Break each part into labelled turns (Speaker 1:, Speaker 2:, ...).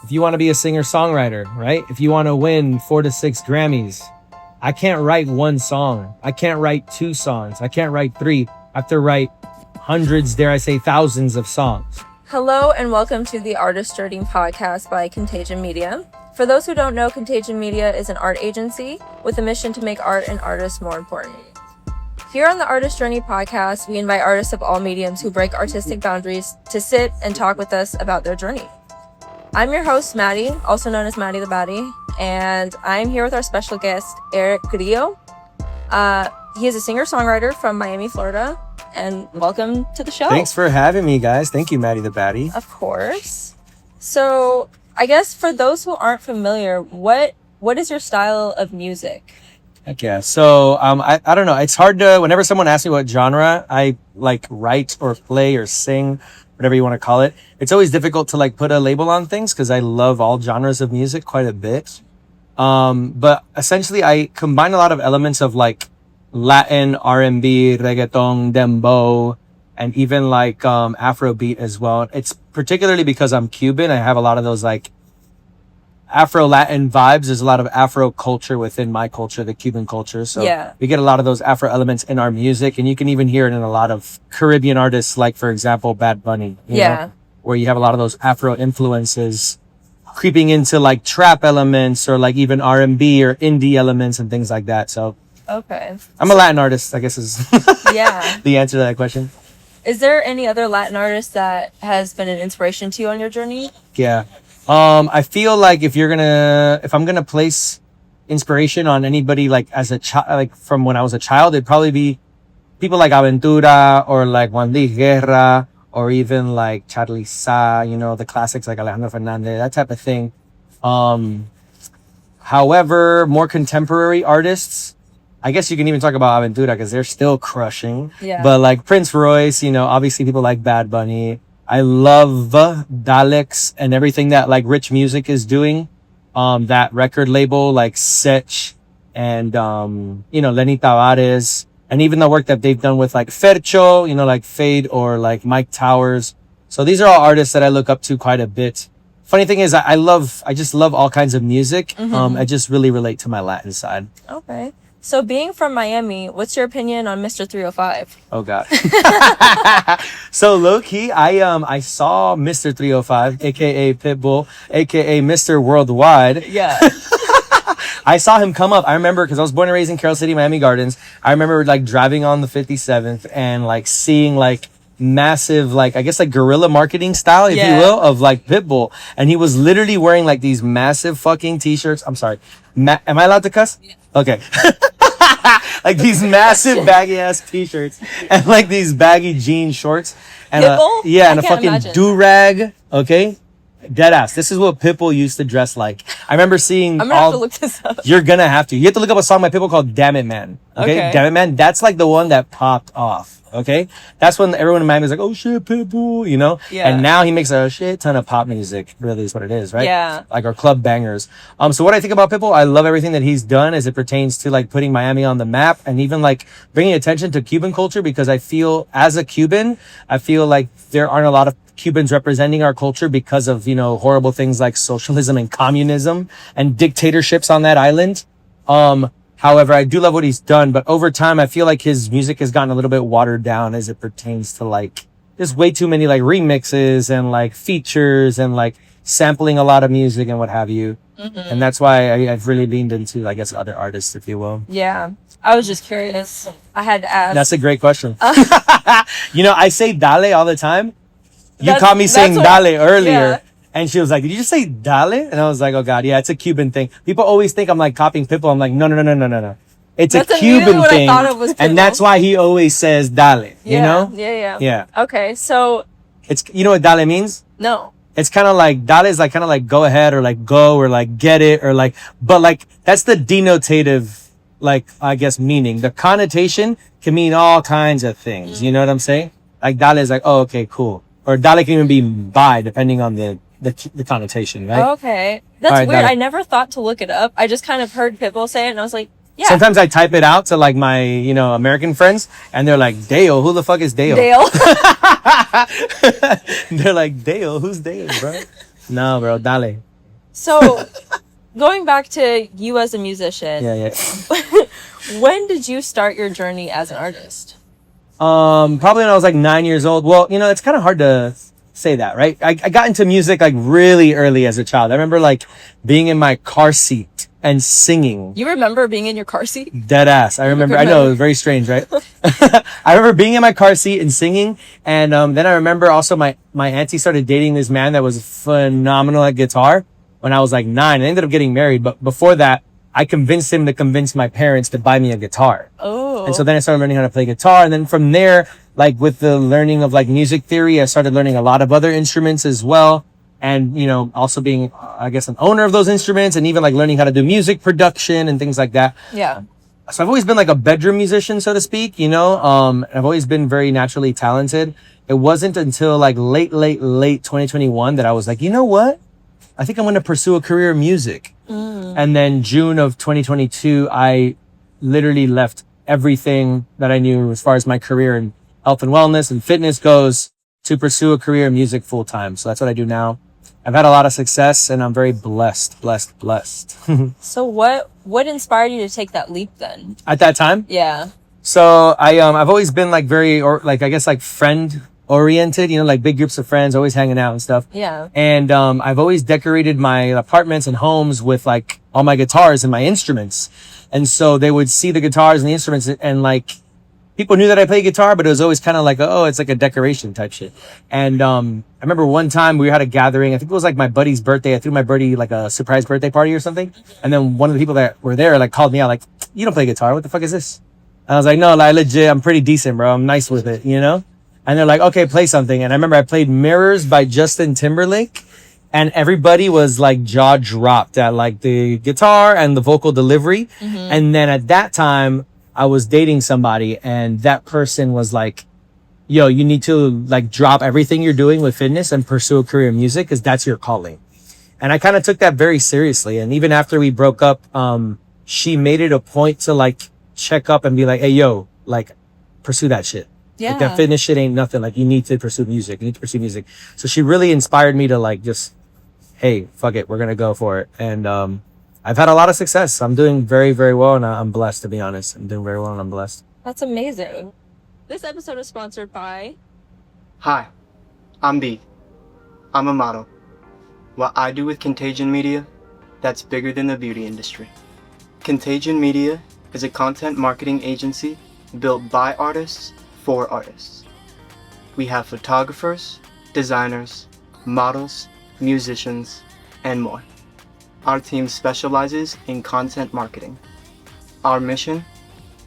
Speaker 1: if you want to be a singer-songwriter, right? If you want to win 4 to 6 Grammys, I can't write one song. I can't write 2 songs. I can't write 3. I have to write hundreds, dare I say thousands of songs.
Speaker 2: Hello and welcome to the Artist Journey podcast by Contagion Media. For those who don't know, Contagion Media is an art agency with a mission to make art and artists more important. Here on the Artist Journey podcast, we invite artists of all mediums who break artistic boundaries to sit and talk with us about their journey. I'm your host, Maddie, also known as Maddie the Baddie, and I'm here with our special guest, Erick Grillo. He is a singer-songwriter from Miami, Florida, and welcome to the show.
Speaker 1: Thanks for having me, guys. Thank you, Maddie the Baddie.
Speaker 2: Of course. So, I guess for those who aren't familiar, what is your style of music?
Speaker 1: Heck yeah. So, I don't know. It's hard to, whenever someone asks me what genre I like write or play or sing, whatever you want to call it, it's always difficult to like put a label on things because I love all genres of music quite a bit. But essentially I combine a lot of elements of like Latin R&B, reggaeton, dembow, and even like Afrobeat as well. It's particularly because I'm Cuban. I have a lot of those like Afro-Latin vibes. There's a lot of Afro culture within my culture, the Cuban culture. So we get a lot of those Afro elements in our music, and you can even hear it in a lot of Caribbean artists, like for example, Baddie, you know, where you have a lot of those Afro influences creeping into like trap elements or like even R&B or indie elements and things like that. So I'm a Latin artist, I guess is the answer to that question.
Speaker 2: Is there any other Latin artist that has been an inspiration to you on your journey?
Speaker 1: Yeah. I feel like if I'm gonna place inspiration on anybody, like as a child, like from when I was a child, it'd probably be people like Aventura or like Juan Luis Guerra or even like Charly Sa, you know, the classics like Alejandro Fernandez, that type of thing. However, more contemporary artists, I guess you can even talk about Aventura because they're still crushing.
Speaker 2: Yeah.
Speaker 1: But like Prince Royce, you know, obviously people like Bad Bunny. I love Daleks and everything that like Rich Music is doing. That record label like Sech and, you know, Lenny Tavares, and even the work that they've done with like Fercho, you know, like Feid or like Mike Towers. So these are all artists that I look up to quite a bit. Funny thing is I just love all kinds of music. I just really relate to my Latin side.
Speaker 2: Okay. So being from Miami, what's your opinion on Mr. 305?
Speaker 1: Oh God. So low key, I saw Mr. 305, aka Pitbull, aka Mr. Worldwide.
Speaker 2: Yeah.
Speaker 1: I saw him come up. I remember because I was born and raised in Carroll City, Miami Gardens. I remember like driving on the 57th and like seeing like massive, like I guess like guerrilla marketing style, if you will, of like Pitbull. And he was literally wearing like these massive fucking t-shirts. I'm sorry. Am I allowed to cuss? Yeah. Okay. Like these massive baggy ass t-shirts and like these baggy jean shorts and and a fucking do-rag. Okay. Dead ass. This is what Pitbull used to dress like. I remember seeing
Speaker 2: I'm gonna have to look this up.
Speaker 1: You're gonna have to. You have to look up a song by Pitbull called Damn It Man. Okay? Damn It Man. That's like the one that popped off. Okay. That's when everyone in Miami was like, oh shit, Pitbull, you know? Yeah. And now he makes a shit ton of pop music. Really is what it is, right?
Speaker 2: Yeah.
Speaker 1: Like our club bangers. So what I think about Pitbull, I love everything that he's done as it pertains to like putting Miami on the map and even like bringing attention to Cuban culture, because I feel as a Cuban, I feel like there aren't a lot of Cubans representing our culture because of, you know, horrible things like socialism and communism and dictatorships on that island. However, I do love what he's done, but over time, I feel like his music has gotten a little bit watered down as it pertains to like, there's way too many like remixes and like features and like sampling a lot of music and what have you. And that's why I've really leaned into, I guess, other artists, if you will.
Speaker 2: Yeah. I was just curious. I had to ask.
Speaker 1: That's a great question. You know, I say dale all the time. You caught me saying dale earlier. Yeah. And she was like, did you just say dale? And I was like, oh God, yeah, it's a Cuban thing. People always think I'm like copying Pitbull. I'm like, no. It's a Cuban thing. I thought it was Pitbull. And that's why he always says dale, you know? Yeah.
Speaker 2: Okay, so.
Speaker 1: It's, you know what dale means?
Speaker 2: No.
Speaker 1: It's kind of like, dale is like kind of like go ahead or like go or like get it or like, but like that's the denotative, like, I guess meaning. The connotation can mean all kinds of things. You know what I'm saying? Like dale is like, oh, okay, cool. Or dale can even be bye, depending on the connotation, right?
Speaker 2: Okay. That's weird. Dale. I never thought to look it up. I just kind of heard Pitbull say it and I was like, yeah.
Speaker 1: Sometimes I type it out to like my, you know, American friends and they're like, Dale, who the fuck is Dale? They're like, Dale, who's Dale, bro? No, bro, dale.
Speaker 2: So, going back to you as a musician,
Speaker 1: Yeah.
Speaker 2: when did you start your journey as an artist?
Speaker 1: Probably when I was like 9 years old. Well, it's kind of hard to say that, right? I got into music like really early as a child. I remember like being in my car seat and singing.
Speaker 2: You remember being in your car seat?
Speaker 1: Dead ass. I remember. I know, it was very strange, right? I remember being in my car seat and singing. And then I remember also my auntie started dating this man that was phenomenal at guitar when I was like 9. I ended up getting married. But before that, I convinced him to convince my parents to buy me a guitar.
Speaker 2: Oh.
Speaker 1: And so then I started learning how to play guitar. And then from there, like with the learning of like music theory, I started learning a lot of other instruments as well. And, also being, I guess, an owner of those instruments and even like learning how to do music production and things like that.
Speaker 2: Yeah.
Speaker 1: So I've always been like a bedroom musician, so to speak, I've always been very naturally talented. It wasn't until like late 2021 that I was like, you know what? I think I'm going to pursue a career in music. And then June of 2022, I literally left everything that I knew as far as my career in health and wellness and fitness goes to pursue a career in music full time. So that's what I do now. I've had a lot of success and I'm very blessed.
Speaker 2: So what inspired you to take that leap then?
Speaker 1: At that time?
Speaker 2: Yeah.
Speaker 1: So I've always been like very, friend oriented, like big groups of friends, always hanging out and stuff.
Speaker 2: Yeah.
Speaker 1: And, I've always decorated my apartments and homes with like all my guitars and my instruments. And so they would see the guitars and the instruments and like people knew that I played guitar, but it was always kind of like, oh, it's like a decoration type shit. And, I remember one time we had a gathering. I think it was like my buddy's birthday. I threw my buddy like a surprise birthday party or something. And then one of the people that were there like called me out like, you don't play guitar. What the fuck is this? And I was like, no, like legit, I'm pretty decent, bro. I'm nice with it, And they're like, okay, play something. And I remember I played Mirrors by Justin Timberlake. And everybody was like jaw dropped at like the guitar and the vocal delivery. And then at that time, I was dating somebody and that person was like, yo, you need to like drop everything you're doing with fitness and pursue a career in music because that's your calling. And I kind of took that very seriously. And even after we broke up, she made it a point to like check up and be like, hey, yo, like pursue that shit.
Speaker 2: Yeah.
Speaker 1: Like that fitness shit ain't nothing. Like you need to pursue music. You need to pursue music. So she really inspired me to like just, hey, fuck it. We're going to go for it. And, I've had a lot of success. I'm doing very, very well. And I'm blessed, to be honest. I'm doing very well and I'm blessed.
Speaker 2: That's amazing. This episode is sponsored by...
Speaker 3: Hi, I'm B. I'm a model. What I do with Contagion Media, that's bigger than the beauty industry. Contagion Media is a content marketing agency built by artists for artists. We have photographers, designers, models, musicians, and more. Our team specializes in content marketing. Our mission?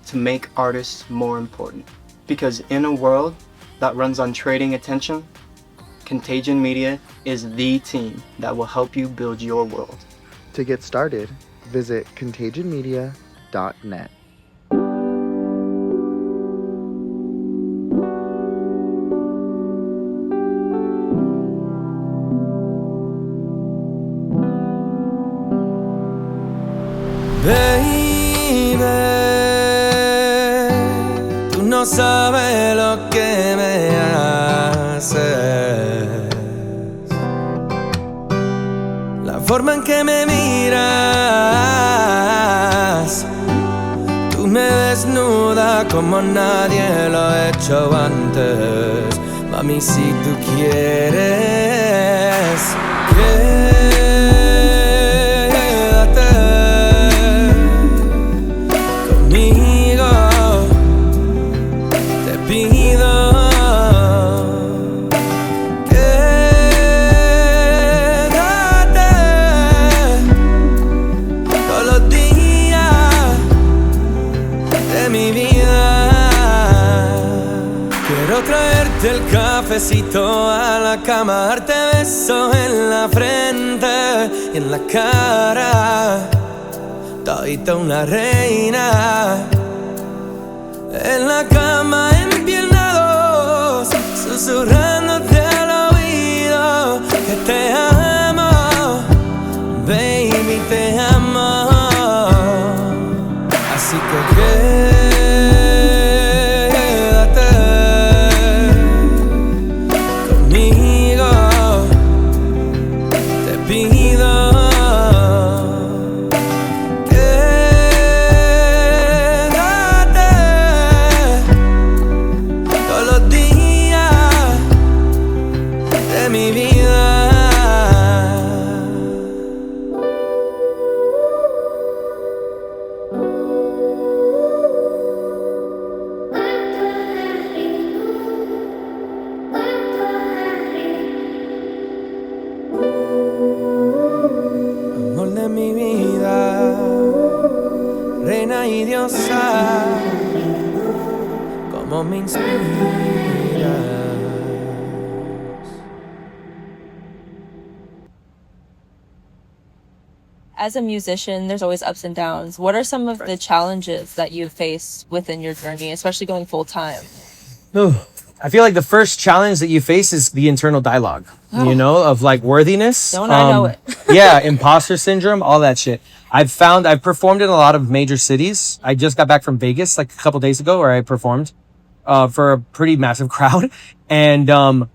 Speaker 3: To make artists more important. Because in a world that runs on trading attention, Contagion Media is the team that will help you build your world.
Speaker 4: To get started, visit contagionmedia.net.
Speaker 5: Baby, tú no sabes lo que me haces. La forma en que me miras, tú me desnudas como nadie lo ha hecho antes. Mami, si tú quieres, el cafecito a la cama, darte besos en la frente y en la cara, todita una reina. En la cama empiernados, susurrándote al oído que te amo, baby, te amo. Así que conmigo te pido. mi diosa, como me inspiras.
Speaker 2: As a musician, there's always ups and downs. What are some of the challenges that you've faced within your journey, especially going full time?
Speaker 1: I feel like the first challenge that you face is the internal dialogue, you know, of like worthiness.
Speaker 2: Don't I know it?
Speaker 1: Yeah, imposter syndrome, all that shit. I've performed in a lot of major cities. I just got back from Vegas like a couple days ago where I performed for a pretty massive crowd. And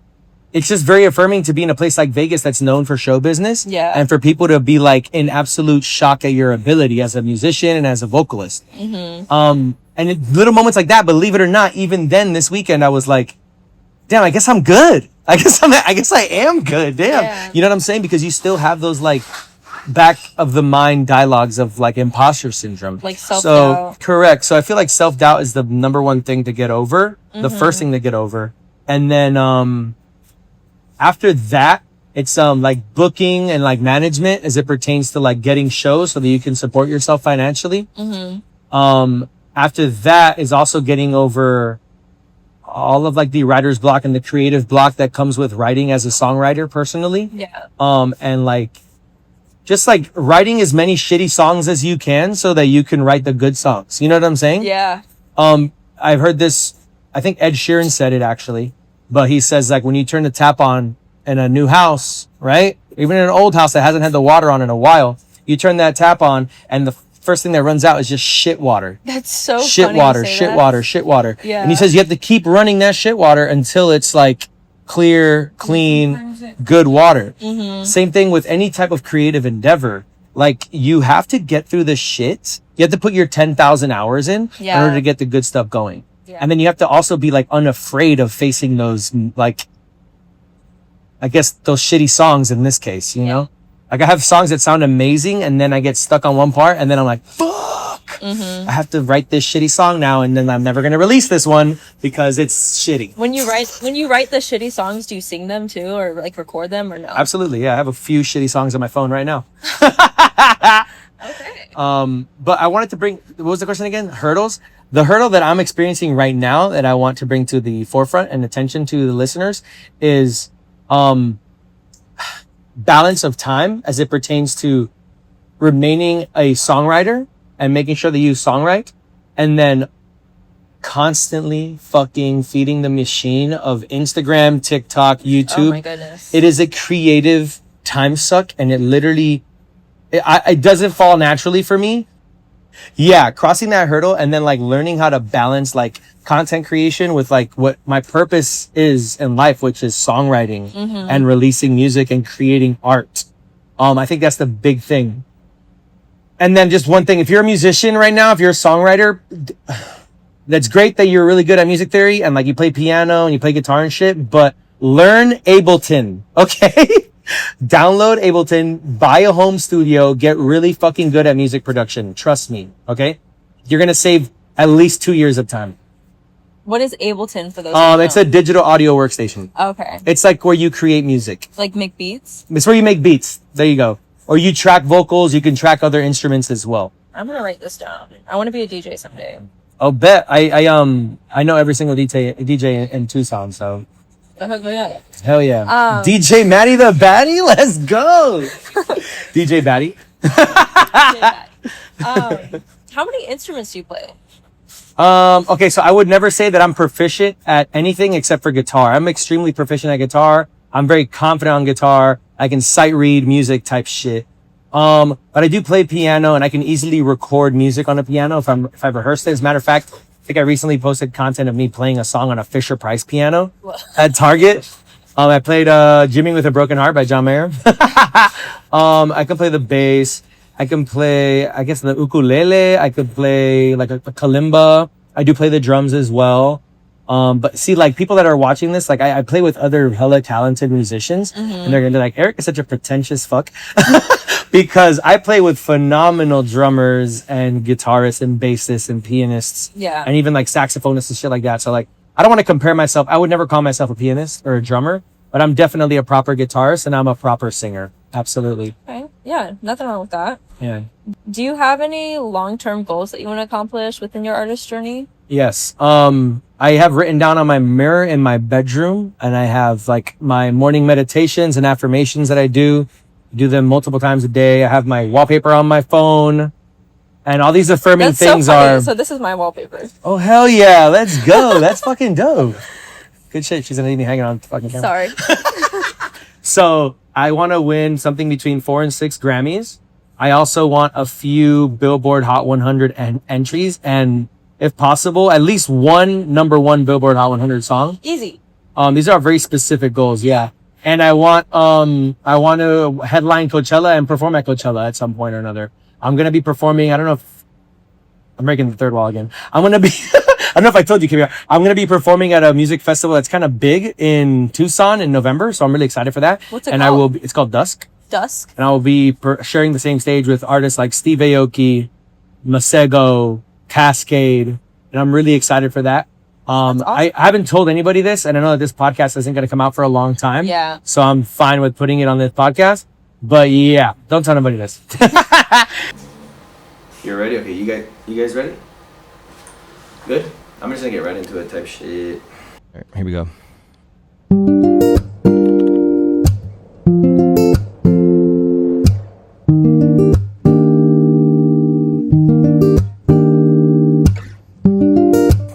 Speaker 1: it's just very affirming to be in a place like Vegas that's known for show business.
Speaker 2: Yeah.
Speaker 1: And for people to be like in absolute shock at your ability as a musician and as a vocalist. And in little moments like that, believe it or not, even then this weekend, I was like, damn, I guess I'm good. I guess I am good. Damn.
Speaker 2: Yeah.
Speaker 1: You know what I'm saying? Because you still have those like back of the mind dialogues of like imposter syndrome.
Speaker 2: Like self-doubt.
Speaker 1: So correct. So I feel like self-doubt is the number one thing to get over, the first thing to get over. And then, after that, it's, like booking and like management as it pertains to like getting shows so that you can support yourself financially. After that is also getting over all of like the writer's block and the creative block that comes with writing as a songwriter personally.
Speaker 2: Yeah.
Speaker 1: And like, just like writing as many shitty songs as you can so that you can write the good songs. You know what I'm saying?
Speaker 2: Yeah.
Speaker 1: I've heard this, I think Ed Sheeran said it actually, but he says like when you turn the tap on in a new house, right? Even in an old house that hasn't had the water on in a while, you turn that tap on and the first thing that runs out is just shit water.
Speaker 2: That's so
Speaker 1: shit
Speaker 2: funny
Speaker 1: water,
Speaker 2: to say
Speaker 1: shit
Speaker 2: that.
Speaker 1: water, shit water.
Speaker 2: Yeah.
Speaker 1: And he says you have to keep running that shit water until it's like clear, clean, good water. Same thing with any type of creative endeavor. Like you have to get through the shit. You have to put your 10,000 hours in order to get the good stuff going.
Speaker 2: Yeah.
Speaker 1: And then you have to also be like unafraid of facing those, like, I guess those shitty songs in this case, you know? Like I have songs that sound amazing and then I get stuck on one part and then I'm like, fuck, I have to write this shitty song now and then I'm never going to release this one because it's shitty.
Speaker 2: When you write the shitty songs, do you sing them too or like record them or no?
Speaker 1: Absolutely. Yeah. I have a few shitty songs on my phone right now.
Speaker 2: Okay.
Speaker 1: But I wanted to bring, what was the question again? Hurdles. The hurdle that I'm experiencing right now that I want to bring to the forefront and attention to the listeners is, balance of time as it pertains to remaining a songwriter and making sure that you songwrite and then constantly fucking feeding the machine of Instagram, TikTok, YouTube.
Speaker 2: Oh my goodness.
Speaker 1: It is a creative time suck and it literally, it doesn't fall naturally for me. Yeah, crossing that hurdle and then like learning how to balance like content creation with like what my purpose is in life, which is songwriting and releasing music and creating art. I think that's the big thing. And then just one thing, if you're a musician right now, if you're a songwriter, that's great that you're really good at music theory and like you play piano and you play guitar and shit, but learn Ableton, okay? Download Ableton, buy a home studio, get really fucking good at music production. Trust me, okay? You're gonna save at least 2 years of time.
Speaker 2: What is Ableton for those? Who don't
Speaker 1: It's
Speaker 2: know?
Speaker 1: a digital audio workstation.
Speaker 2: Okay.
Speaker 1: It's like where you create music.
Speaker 2: Like make beats?
Speaker 1: It's where you make beats. There you go. Or you track vocals. You can track other instruments as well.
Speaker 2: I'm gonna write this down. I want to be a DJ someday.
Speaker 1: I'll bet. I know every single DJ in Tucson, so.
Speaker 2: Yeah.
Speaker 1: Hell yeah. DJ Maddie the Baddie? Let's go. DJ Baddie.
Speaker 2: How many instruments do you play?
Speaker 1: Okay, so I would never say that I'm proficient at anything except for guitar. I'm extremely proficient at guitar. I'm very confident on guitar. I can sight read music type shit. But I do play piano and I can easily record music on a piano if I rehearsed it. As a matter of fact, I think I recently posted content of me playing a song on a Fisher Price piano at Target. I played, Jimming with a Broken Heart by John Mayer. I can play the bass. I can play, I guess, the ukulele. I could play like a kalimba. I do play the drums as well. But see, like people that are watching this, like I play with other hella talented musicians and they're gonna be like, Eric is such a pretentious fuck because I play with phenomenal drummers and guitarists and bassists and pianists.
Speaker 2: Yeah.
Speaker 1: And even like saxophonists and shit like that. So like, I don't want to compare myself. I would never call myself a pianist or a drummer, but I'm definitely a proper guitarist and I'm a proper singer. Absolutely.
Speaker 2: Okay. Yeah, nothing wrong with that.
Speaker 1: Yeah.
Speaker 2: Do you have any long-term goals that you want to accomplish within your artist journey?
Speaker 1: Yes. I have written down on my mirror in my bedroom, and I have like my morning meditations and affirmations that I do them multiple times a day. I have my wallpaper on my phone, and all these affirming
Speaker 2: That's
Speaker 1: things
Speaker 2: so funny.
Speaker 1: are.
Speaker 2: So this is my wallpaper.
Speaker 1: Oh hell yeah! Let's go. That's fucking dope. Good shit. She's gonna need me hanging on the fucking camera.
Speaker 2: Sorry.
Speaker 1: So I want to win something between 4 and 6 Grammys. I also want a few Billboard Hot 100 entries, and if possible, at least one #1 Billboard Hot 100 song.
Speaker 2: Easy.
Speaker 1: These are very specific goals, yeah. And I want to headline Coachella and perform at Coachella at some point or another. I'm gonna be performing. I don't know if I'm breaking the third wall again. I'm gonna be. I don't know if I told you, Kibia. I'm gonna be performing at a music festival that's kind of big in Tucson in November, so I'm really excited for that.
Speaker 2: What's it
Speaker 1: and
Speaker 2: called?
Speaker 1: It's called Dusk.
Speaker 2: Dusk.
Speaker 1: And I will be sharing the same stage with artists like Steve Aoki, Masego, Cascade, and I'm really excited for that.
Speaker 2: Awesome.
Speaker 1: I haven't told anybody this, and I know that this podcast isn't going to come out for a long time.
Speaker 2: Yeah.
Speaker 1: So I'm fine with putting it on this podcast. But yeah, don't tell anybody this.
Speaker 6: You're ready? Okay, you guys ready? Good? I'm just gonna get right into it type shit. Alright, here we go.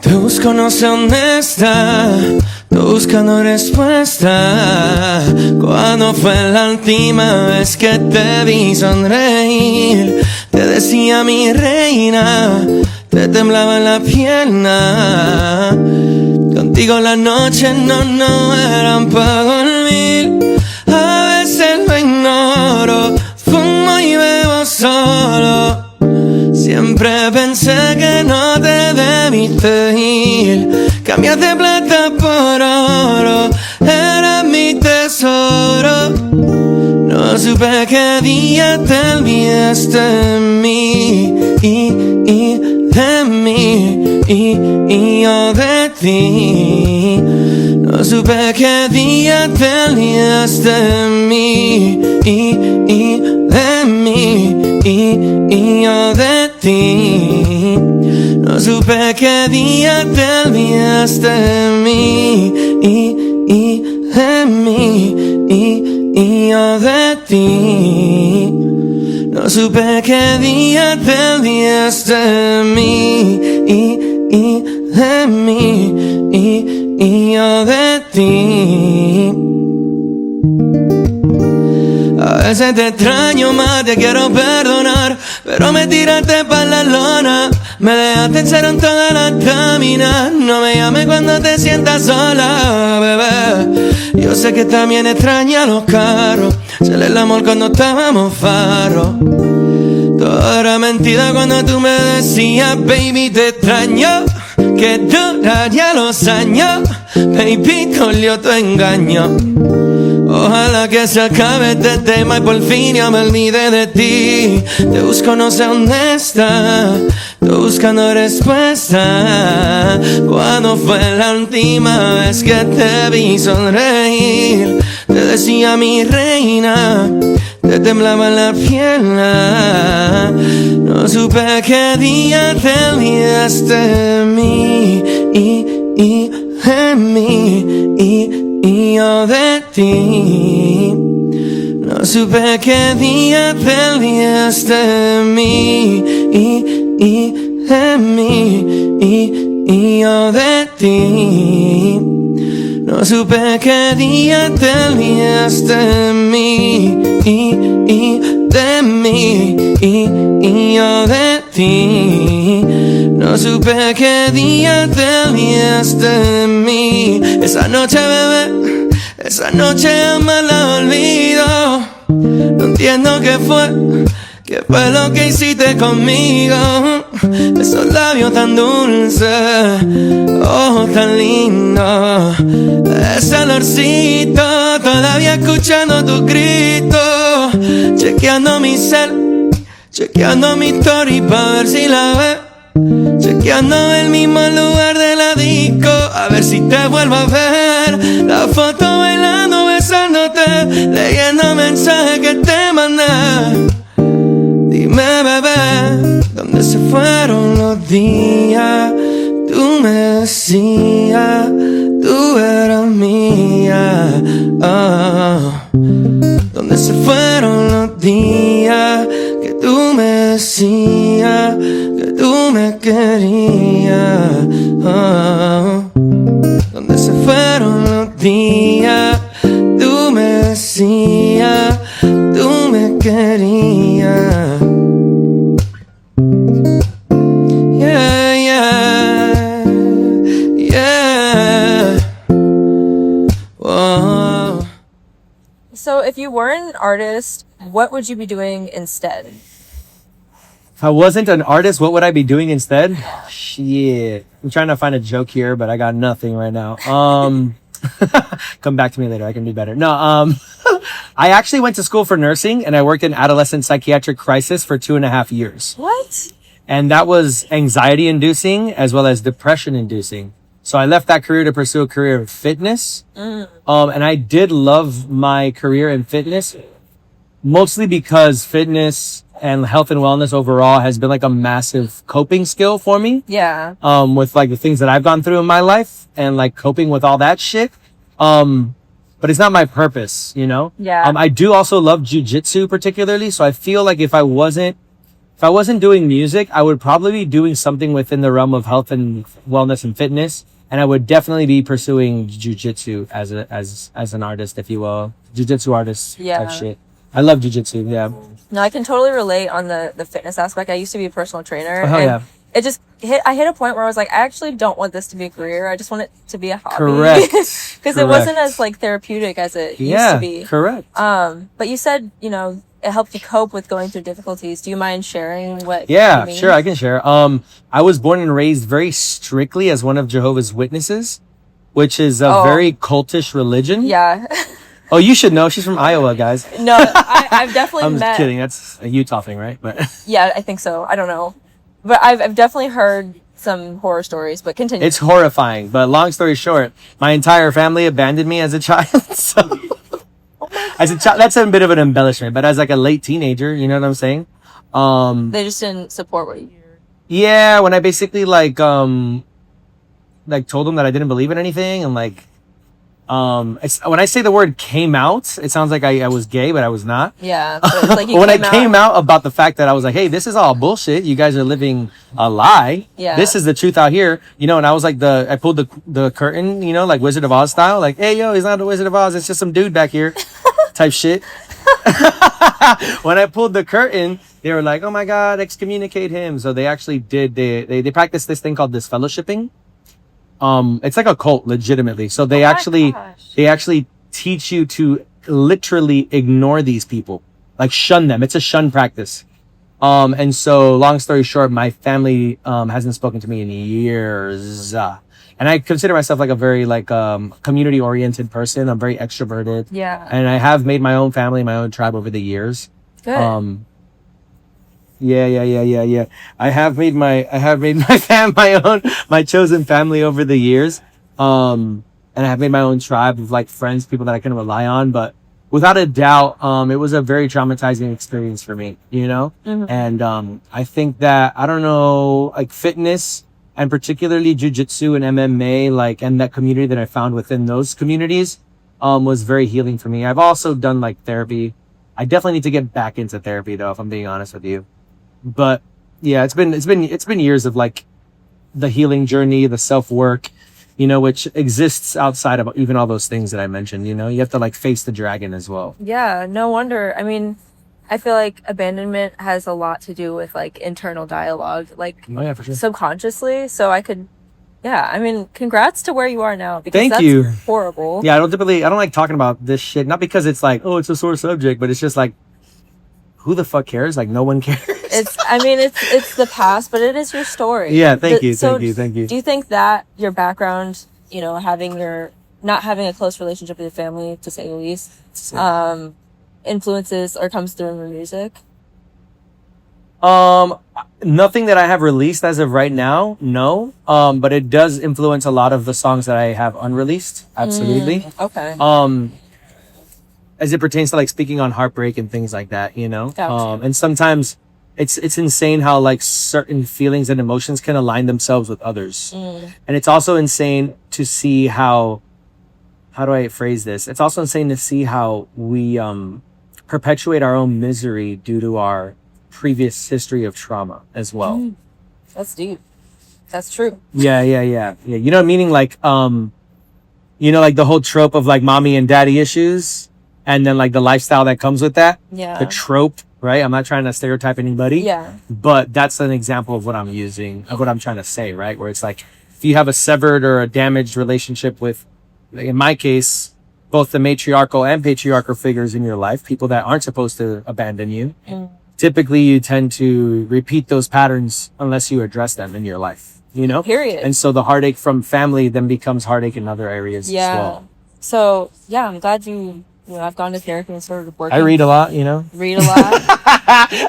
Speaker 5: Te busco, no sé dónde está. Tú buscando respuesta. ¿Cuándo fue la última vez que te vi sonreír? Te decía mi reina, te temblaba la pierna. Contigo las noches no eran para dormir. A veces lo ignoro, fumo y bebo solo. Siempre pensé que no te debiste ir. Cambiaste plata por oro, eras mi tesoro. No supe qué día te olvidaste de mí de mí y yo de ti. No supe qué día te olvidaste de mí de mí y yo de ti. No supe qué día te olvidaste de mí de mí y yo de ti. No supe qué día te olvidaste de mí de mí y yo de ti. A veces te extraño más, te quiero perdonar, pero me tiraste pa' la lona. Me dejaste en cero en todas las caminas. No me llames cuando te sientas sola, bebé. Yo sé que también extrañas los carros, hacer el amor cuando estábamos farros. Todo era mentira cuando tú me decías, baby, te extraño, que duraría los años. Baby, dolió tu engaño. Ojalá que se acabe este tema y por fin ya me olvide de ti. Te busco, no sé dónde está. Estoy buscando respuesta. ¿Cuándo fue la última vez que te vi sonreír? Te decía mi reina, te temblaba la pierna. No supe qué día te olvidaste de mí de mí y yo de ti. No supe qué día te olvidaste de mí de mí y yo de ti. No supe qué día te olvidaste de mí de mí y yo de ti. No supe qué día te olvidaste de mí. Esa noche, bebé, esa noche jamás la olvido. No entiendo qué fue lo que hiciste conmigo. Esos labios tan dulces, ojos tan lindos, ese olorcito, todavía escuchando tu grito. Chequeando mi cel, chequeando mi story pa' ver si la ves. Chequeando el mismo lugar de la disco, a ver si te vuelvo a ver. La foto bailando, besándote, leyendo mensajes que te mandé. bebé, ¿dónde se fueron los días? Tú me decías, tú eras mía. Oh. ¿Dónde se fueron los días que tú me decías que tú me querías? Oh. ¿Dónde se fueron los días? Tú me decías, tú me querías. Yeah, yeah, yeah. Whoa.
Speaker 2: So if you weren't an artist, what would you be doing instead?
Speaker 1: If I wasn't an artist, what would I be doing instead? Shit. I'm trying to find a joke here, but I got nothing right now. Come back to me later. I can do better. No, I actually went to school for nursing and I worked in adolescent psychiatric crisis for 2.5 years.
Speaker 2: What?
Speaker 1: And that was anxiety inducing as well as depression inducing. So I left that career to pursue a career in fitness. And I did love my career in fitness, mostly because fitness and health and wellness overall has been like a massive coping skill for me.
Speaker 2: Yeah.
Speaker 1: With like the things that I've gone through in my life and like coping with all that shit. But it's not my purpose, you know?
Speaker 2: Yeah.
Speaker 1: I do also love jujitsu particularly. So I feel like if I wasn't doing music, I would probably be doing something within the realm of health and wellness and fitness. And I would definitely be pursuing jujitsu as an artist, if you will. Jujitsu artist type shit. I love jujitsu, yeah.
Speaker 2: No, I can totally relate on the fitness aspect. I used to be a personal trainer.
Speaker 1: Oh, yeah.
Speaker 2: It just I hit a point where I was like, I actually don't want this to be a career. I just want it to be a hobby.
Speaker 1: Correct.
Speaker 2: Because it wasn't as like therapeutic as it used to be.
Speaker 1: Correct.
Speaker 2: But you said, you know, it helped you cope with going through difficulties. Do you mind sharing what
Speaker 1: Yeah,
Speaker 2: you mean?
Speaker 1: sure, I can share. I was born and raised very strictly as one of Jehovah's Witnesses, which is a very cultish religion.
Speaker 2: Yeah.
Speaker 1: Oh, you should know. She's from Iowa, guys.
Speaker 2: No, I've definitely
Speaker 1: I'm
Speaker 2: met.
Speaker 1: just kidding. That's a Utah thing, right? But
Speaker 2: Yeah, I think so. I don't know. But I've definitely heard some horror stories, but continue.
Speaker 1: it's horrifying. But long story short, my entire family abandoned me as a child. So as a child, that's a bit of an embellishment. But as like a late teenager, you know what I'm saying?
Speaker 2: They just didn't support what you.
Speaker 1: Yeah, when I basically like told them that I didn't believe in anything and like it's when I say the word came out, it sounds like I was gay, but I was not.
Speaker 2: Yeah. But it's like you
Speaker 1: When I came out about the fact that I was like, hey, this is all bullshit. You guys are living a lie.
Speaker 2: Yeah.
Speaker 1: This is the truth out here. You know, and I was like I pulled the curtain, you know, like Wizard of Oz style. Like, hey, yo, he's not the Wizard of Oz. It's just some dude back here type shit. When I pulled the curtain, they were like, oh my God, excommunicate him. So they actually did, they practiced this thing called disfellowshipping. It's like a cult, legitimately. So they actually teach you to literally ignore these people, like shun them. It's a shun practice. And so long story short, my family, hasn't spoken to me in years. And I consider myself like a very community oriented person. I'm very extroverted.
Speaker 2: Yeah.
Speaker 1: And I have made my own family, my own tribe over the years.
Speaker 2: Good.
Speaker 1: Yeah. I have made my chosen family over the years. And I have made my own tribe of like friends, people that I can rely on. But without a doubt, it was a very traumatizing experience for me, you know?
Speaker 2: Mm-hmm.
Speaker 1: And, I think that, I don't know, like fitness and particularly jujitsu and MMA, and that community that I found within those communities, was very healing for me. I've also done like therapy. I definitely need to get back into therapy though, if I'm being honest with you. But yeah, it's been years of like the healing journey, the self-work, you know, which exists outside of even all those things that I mentioned, you know, you have to like face the dragon as well.
Speaker 2: Yeah, no wonder. I mean, I feel like abandonment has a lot to do with like internal dialogue, like
Speaker 1: Oh yeah, for sure.
Speaker 2: subconsciously. So I mean, congrats to where you are now. Because
Speaker 1: Thank
Speaker 2: that's
Speaker 1: you.
Speaker 2: horrible.
Speaker 1: Yeah, I don't like talking about this shit, not because it's like, oh, it's a sore subject, but it's just like, who the fuck cares? Like, no one cares.
Speaker 2: It's the past, but it is your story.
Speaker 1: Yeah, thank you.
Speaker 2: So
Speaker 1: Thank you.
Speaker 2: do you think that your background, you know, not having a close relationship with your family, to say the least, influences or comes through in your music?
Speaker 1: Nothing that I have released as of right now, no. But it does influence a lot of the songs that I have unreleased. Absolutely.
Speaker 2: Okay.
Speaker 1: As it pertains to like speaking on heartbreak and things like that, you know?
Speaker 2: Gotcha.
Speaker 1: And sometimes it's insane how like certain feelings and emotions can align themselves with others. And it's also insane to see how do I phrase this? It's also insane to see how we perpetuate our own misery due to our previous history of trauma as well.
Speaker 2: That's deep. That's true.
Speaker 1: Yeah. You know, meaning like you know, like the whole trope of like mommy and daddy issues, and then like the lifestyle that comes with that.
Speaker 2: Yeah.
Speaker 1: The trope, right? I'm not trying to stereotype anybody.
Speaker 2: Yeah.
Speaker 1: But that's an example of what I'm using, of what I'm trying to say, right? Where it's like, if you have a severed or a damaged relationship with, like in my case, both the matriarchal and patriarchal figures in your life, people that aren't supposed to abandon you, typically you tend to repeat those patterns unless you address them in your life, you know?
Speaker 2: Period.
Speaker 1: And so the heartache from family then becomes heartache in other areas as well.
Speaker 2: So, yeah, I'm glad you know, I've gone to therapy and started working.
Speaker 1: I read a lot, you know?
Speaker 2: Read a lot.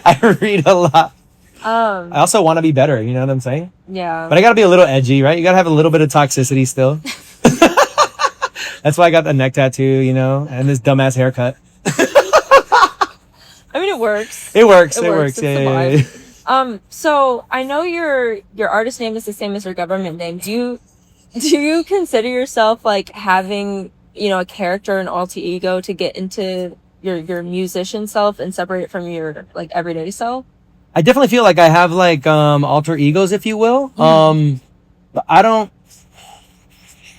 Speaker 1: I read a lot. I also want to be better, you know what I'm saying?
Speaker 2: Yeah.
Speaker 1: But I gotta be a little edgy, right? You gotta have a little bit of toxicity still. That's why I got the neck tattoo, you know, and this dumbass haircut.
Speaker 2: I mean, it works.
Speaker 1: It works.
Speaker 2: It's the
Speaker 1: Yeah.
Speaker 2: vibe. So I know your artist name is the same as your government name. Do you consider yourself like having, you know, a character, an alter ego to get into your musician self and separate it from your like everyday self?
Speaker 1: I definitely feel like I have like alter egos, if you will. But I don't.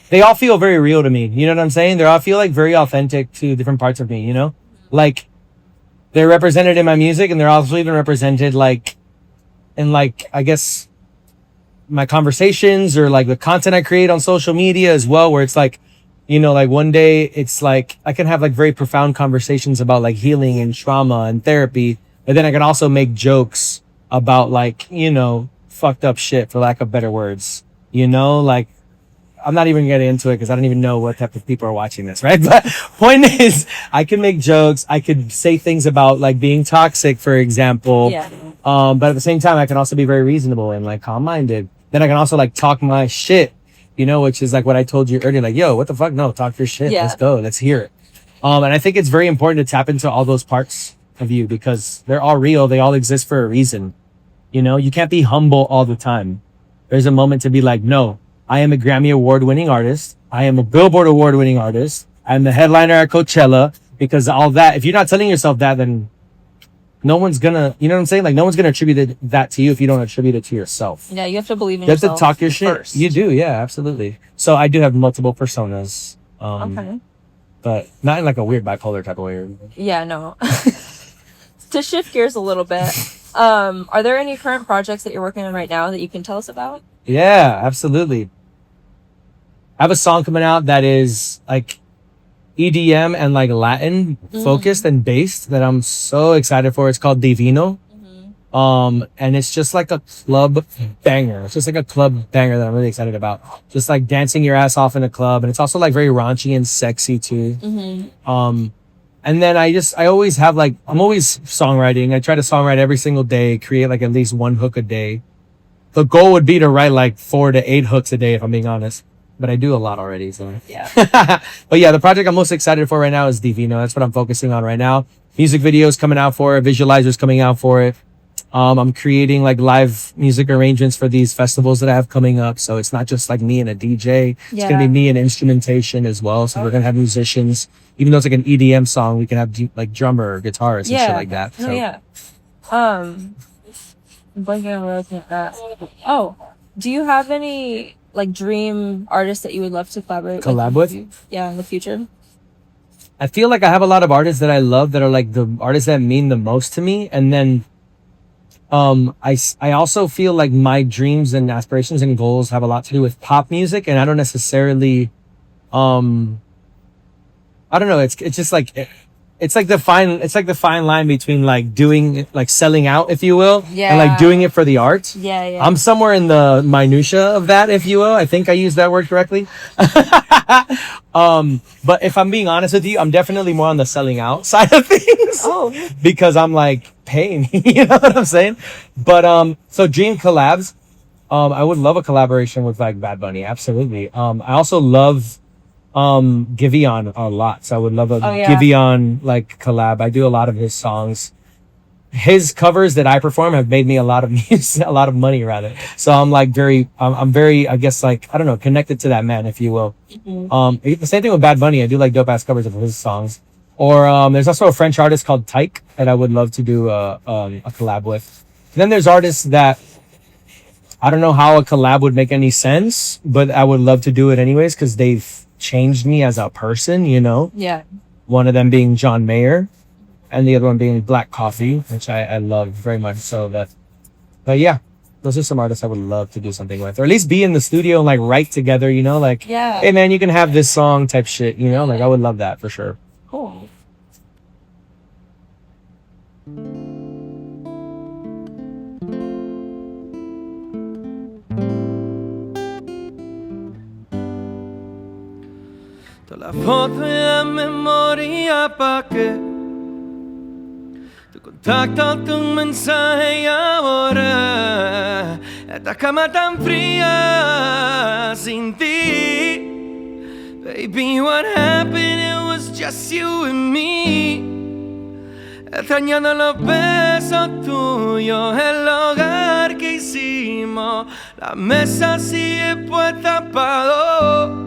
Speaker 1: They all feel very real to me. You know what I'm saying? They all feel like very authentic to different parts of me. You know, like they're represented in my music, and they're also even represented like in like, I guess, my conversations or like the content I create on social media as well, where it's like, you know, like one day it's like I can have like very profound conversations about like healing and trauma and therapy, but then I can also make jokes about like, you know, fucked up shit, for lack of better words, you know, like I'm not even getting into it because I don't even know what type of people are watching this, right? But point is, I can make jokes. I could say things about like being toxic, for example.
Speaker 2: Yeah.
Speaker 1: But at the same time, I can also be very reasonable and like calm-minded. Then I can also like talk my shit, you know, which is like what I told you earlier. Like, yo, what the fuck? No, talk your shit.
Speaker 2: Yeah.
Speaker 1: Let's go. Let's hear it. And I think it's very important to tap into all those parts of you because they're all real. They all exist for a reason. You know, you can't be humble all the time. There's a moment to be like, no, I am a Grammy Award-winning artist. I am a Billboard Award-winning artist. I'm the headliner at Coachella, because all that, if you're not telling yourself that, then no one's gonna, you know what I'm saying? Like, no one's gonna attribute that to you if you don't attribute it to yourself.
Speaker 2: Yeah, you have to believe in
Speaker 1: You have
Speaker 2: yourself.
Speaker 1: to talk your shit.
Speaker 2: First.
Speaker 1: You do, yeah, absolutely. So I do have multiple personas.
Speaker 2: Okay.
Speaker 1: But not in like a weird bipolar type of way.
Speaker 2: Yeah, no. To shift gears a little bit, are there any current projects that you're working on right now that you can tell us about?
Speaker 1: Yeah, absolutely. I have a song coming out that is like EDM and like Latin focused and based that I'm so excited for. It's called DIVINO. And it's just like a club banger. It's just like a club banger that I'm really excited about. Just like dancing your ass off in a club. And it's also like very raunchy and sexy too. And then I always have like, I'm always songwriting. I try to songwrite every single day, create like at least one hook a day. The goal would be to write like 4 to 8 hooks a day, if I'm being honest. But I do a lot already, so.
Speaker 2: Yeah.
Speaker 1: But yeah, the project I'm most excited for right now is DIVINO. That's what I'm focusing on right now. Music videos coming out for it, visualizers coming out for it. I'm creating like live music arrangements for these festivals that I have coming up. So it's not just like me and a DJ. It's going to be me and instrumentation as well. So we're going to have musicians. Even though it's like an EDM song, we can have like drummer or guitarist and shit like that. So.
Speaker 2: Oh, yeah. I'm blanking on what I was gonna ask. Oh, do you have any like dream artists that you would love to collaborate
Speaker 1: with?
Speaker 2: Yeah, in the future.
Speaker 1: I feel like I have a lot of artists that I love that are like the artists that mean the most to me. And then I also feel like my dreams and aspirations and goals have a lot to do with pop music, and I don't necessarily I don't know, it's just like it's like the fine line between like doing like selling out, if you will, and like doing it for the art.
Speaker 2: Yeah.
Speaker 1: I'm somewhere in the minutia of that, if you will. I think I used that word correctly. But if I'm being honest with you, I'm definitely more on the selling out side of things.
Speaker 2: Oh.
Speaker 1: Because I'm like paying, you know what I'm saying? But so dream collabs. I would love a collaboration with like Bad Bunny, absolutely. I also love Giveon a lot, so I would love a Giveon like collab. I do a lot of his songs, his covers that I perform have made me a lot of music, a lot of money rather. So I'm like I'm very, I guess, like, I don't know, connected to that man, if you will. The same thing with Bad Bunny. I do like dope ass covers of his songs. Or there's also a French artist called Tyke that I would love to do a collab with. And then there's artists that I don't know how a collab would make any sense, but I would love to do it anyways because they've changed me as a person, you know?
Speaker 2: Yeah.
Speaker 1: One of them being John Mayer and the other one being Black Coffee, which I love very much so. But yeah, those are some artists I would love to do something with, or at least be in the studio and like write together, you know? Like,
Speaker 2: Yeah.
Speaker 1: hey man, you can have this song type shit, you know? Like I would love that for sure.
Speaker 2: Cool.
Speaker 5: La foto y la memoria pa' que tu contacto, tu mensaje y ahora esta cama tan fría sin ti. Baby, what happened? It was just you and me. Extrañando los besos tuyos, el hogar que hicimos. La mesa sigue puesta pa' dos.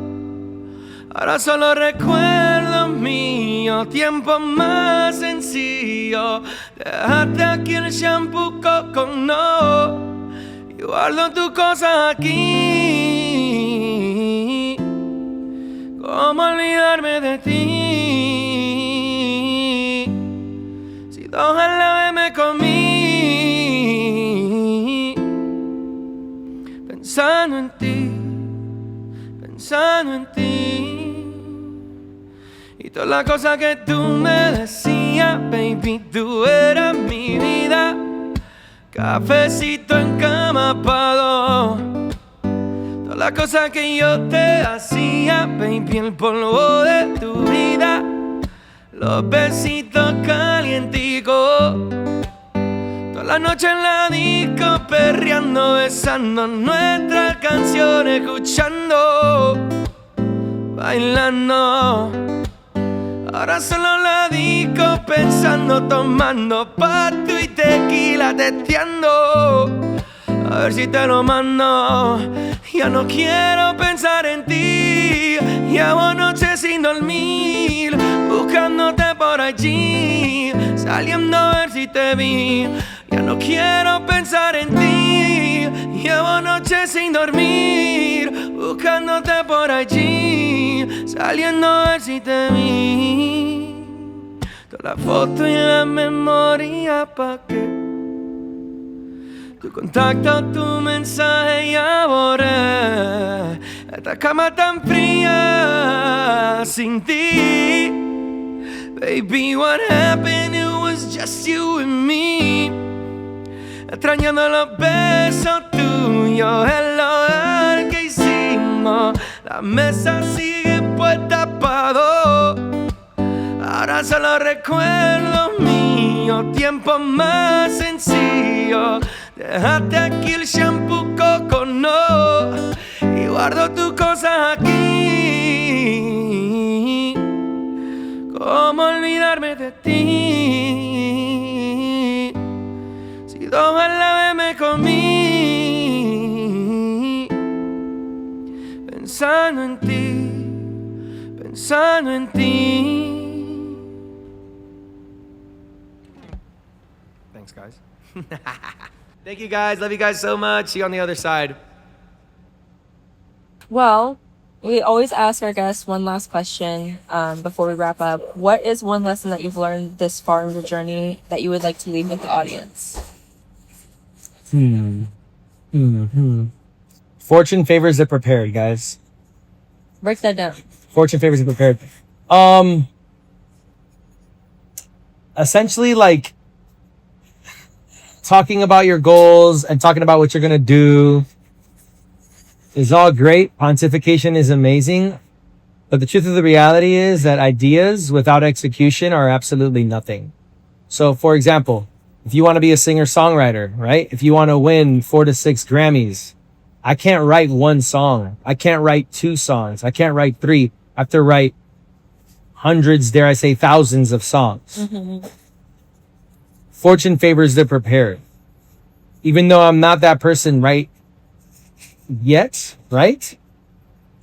Speaker 5: Ahora solo recuerdos míos, tiempo más sencillo. Dejaste aquí el shampoo con no y guardo tus cosas aquí. ¿Cómo olvidarme de ti? Si dos a la vez me comí, pensando en ti, pensando en ti. Y todas las cosas que tú me decías, baby, tú eras mi vida. Cafecito en cama pa' dos. Todas las cosas que yo te hacía, baby, el polvo de tu vida. Los besitos calienticos. Toda la noche en la disco, perreando, besando nuestras canciones, escuchando, bailando. Ahora solo la disco, pensando, tomando pato y tequila, testeando. A ver si te lo mando. Ya no quiero pensar en ti. Llevo noches sin dormir, buscándote por allí, saliendo a ver si te vi. Ya no quiero pensar en ti. Llevo noches sin dormir, buscándote por allí, saliendo a ver si te vi. Toda la foto y la memoria pa' que tu contacto, tu mensaje y ahora esta cama tan fría sin ti. Baby, what happened? It was just you and me. Extrañando los besos tuyos, el hogar que hicimos. La mesa sigue puesta pa' dos. Ahora solo recuerdos míos, tiempo más sencillo. Dejaste aquí el shampoo con no y guardo tus cosas aquí. ¿Cómo olvidarme de ti? Si dos a la vez me comí, pensando en ti, pensando en ti. Thanks, guys. Thank you, guys. Love you guys so much. See you on the other side.
Speaker 2: Well, we always ask our guests one last question before we wrap up. What is one lesson that you've learned this far in your journey that you would like to leave with the audience?
Speaker 1: Fortune favors the prepared, guys.
Speaker 2: Break that down.
Speaker 1: Fortune favors the prepared. Essentially, like, talking about your goals and talking about what you're gonna do is all great. Pontification is amazing. But the truth of the reality is that ideas without execution are absolutely nothing. So, for example, if you want to be a singer-songwriter, right? If you want to win 4 to 6 Grammys, I can't write one song. I can't write 2 songs. I can't write 3. I have to write hundreds, dare I say thousands of songs. fortune favors the prepared. Even though I'm not that person right yet, right?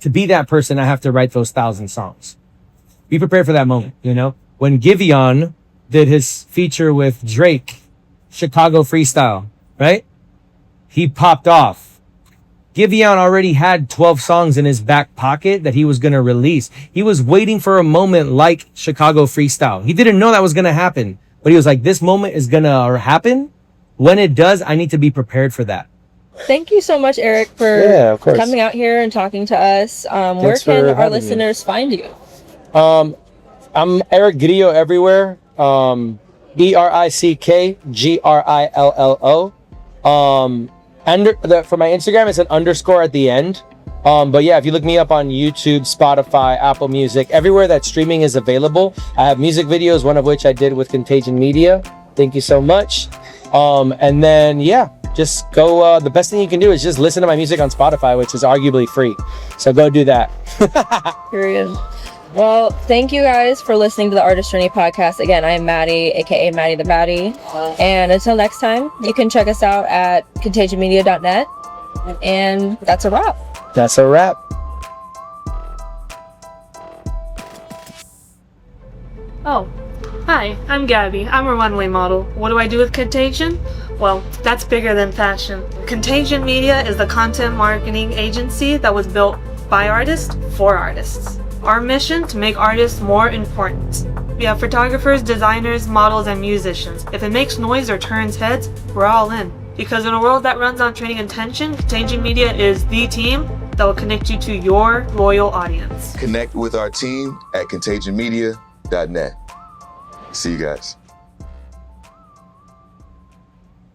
Speaker 1: To be that person, I have to write those 1,000 songs. Be prepared for that moment, you know? When Giveon did his feature with Drake, Chicago Freestyle, right? He popped off. Giveon already had 12 songs in his back pocket that he was going to release. He was waiting for a moment like Chicago Freestyle. He didn't know that was going to happen, but he was like, this moment is going to happen. When it does, I need to be prepared for that.
Speaker 2: Thank you so much, Eric, for coming out here and talking to us. Where can our listeners find you?
Speaker 1: I'm Erick Grillo everywhere. ERICKGRILLO. For my Instagram, it's an underscore at the end. But yeah, if you look me up on YouTube, Spotify, Apple Music, everywhere that streaming is available, I have music videos, one of which I did with Contagion Media. Thank you so much. And then, yeah, just go, the best thing you can do is just listen to my music on Spotify, which is arguably free. So go do that.
Speaker 2: Period. Well, thank you guys for listening to the Artist Journey podcast. Again, I am Maddie, aka Maddie the Baddie. And until next time, you can check us out at contagionmedia.net. And that's a wrap.
Speaker 1: That's a wrap.
Speaker 7: Oh, hi, I'm Gabby. I'm a runway model. What do I do with Contagion? Well, that's bigger than fashion. Contagion Media is the content marketing agency that was built by artists for artists. Our mission to make artists more important. We have photographers, designers, models, and musicians. If it makes noise or turns heads, we're all in. Because in a world that runs on trading attention, Contagion Media is the team that will connect you to your loyal audience.
Speaker 8: Connect with our team at contagionmedia.net. See you guys.